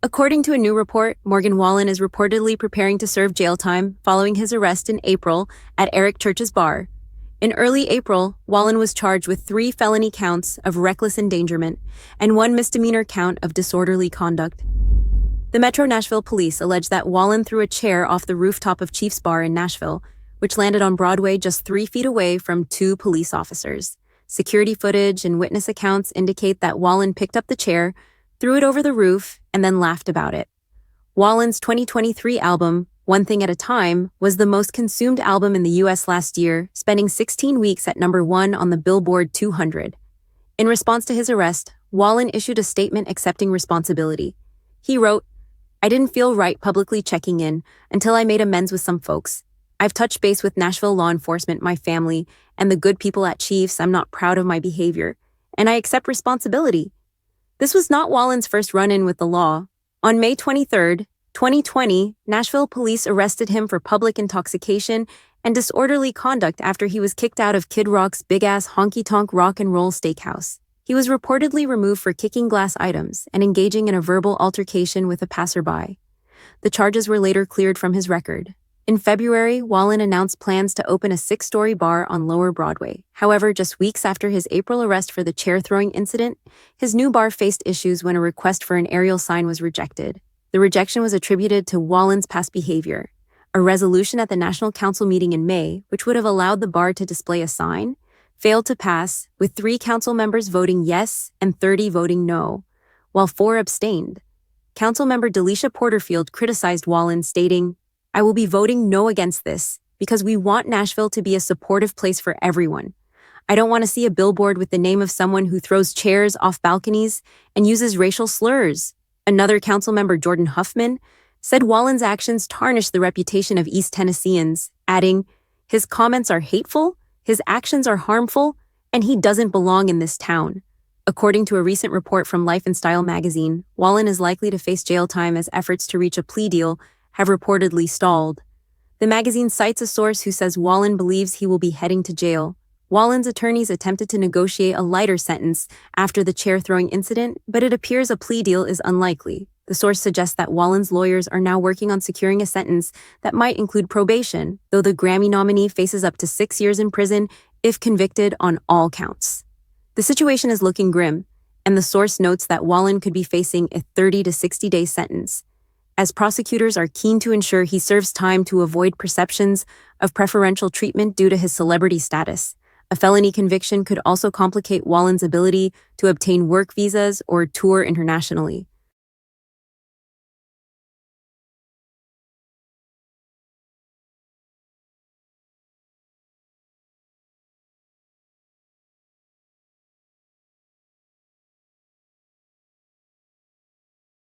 According to a new report, Morgan Wallen is reportedly preparing to serve jail time following his arrest in April at Eric Church's bar. In early April, Wallen was charged with 3 felony counts of reckless endangerment and 1 misdemeanor count of disorderly conduct. The Metro Nashville police allege that Wallen threw a chair off the rooftop of Chief's Bar in Nashville, which landed on Broadway just 3 feet away from 2 police officers. Security footage and witness accounts indicate that Wallen picked up the chair, threw it over the roof, and then laughed about it. Wallen's 2023 album, One Thing at a Time, was the most consumed album in the U.S. last year, spending 16 weeks at number 1 on the Billboard 200. In response to his arrest, Wallen issued a statement accepting responsibility. He wrote, "I didn't feel right publicly checking in until I made amends with some folks. I've touched base with Nashville law enforcement, my family, and the good people at Chiefs. I'm not proud of my behavior, and I accept responsibility." This was not Wallen's first run-in with the law. On May 23, 2020, Nashville police arrested him for public intoxication and disorderly conduct after he was kicked out of Kid Rock's big-ass honky-tonk rock and roll steakhouse. He was reportedly removed for kicking glass items and engaging in a verbal altercation with a passerby. The charges were later cleared from his record. In February, Wallen announced plans to open a 6-story bar on Lower Broadway. However, just weeks after his April arrest for the chair-throwing incident, his new bar faced issues when a request for an aerial sign was rejected. The rejection was attributed to Wallen's past behavior. A resolution at the National Council meeting in May, which would have allowed the bar to display a sign, failed to pass, with 3 council members voting yes and 30 voting no, while 4 abstained. Councilmember Delisha Porterfield criticized Wallen, stating, "I will be voting no against this because we want Nashville to be a supportive place for everyone. I don't want to see a billboard with the name of someone who throws chairs off balconies and uses racial slurs." Another councilmember, Jordan Huffman, said Wallen's actions tarnish the reputation of East Tennesseans, adding, "His comments are hateful, his actions are harmful, and he doesn't belong in this town." According to a recent report from Life and Style magazine, Wallen is likely to face jail time as efforts to reach a plea deal have reportedly stalled. The magazine cites a source who says Wallen believes he will be heading to jail. Wallen's attorneys attempted to negotiate a lighter sentence after the chair-throwing incident, but it appears a plea deal is unlikely. The source suggests that Wallen's lawyers are now working on securing a sentence that might include probation, though the Grammy nominee faces up to 6 years in prison if convicted on all counts. The situation is looking grim, and the source notes that Wallen could be facing a 30 to 60-day sentence, as prosecutors are keen to ensure he serves time to avoid perceptions of preferential treatment due to his celebrity status. A felony conviction could also complicate Wallen's ability to obtain work visas or tour internationally.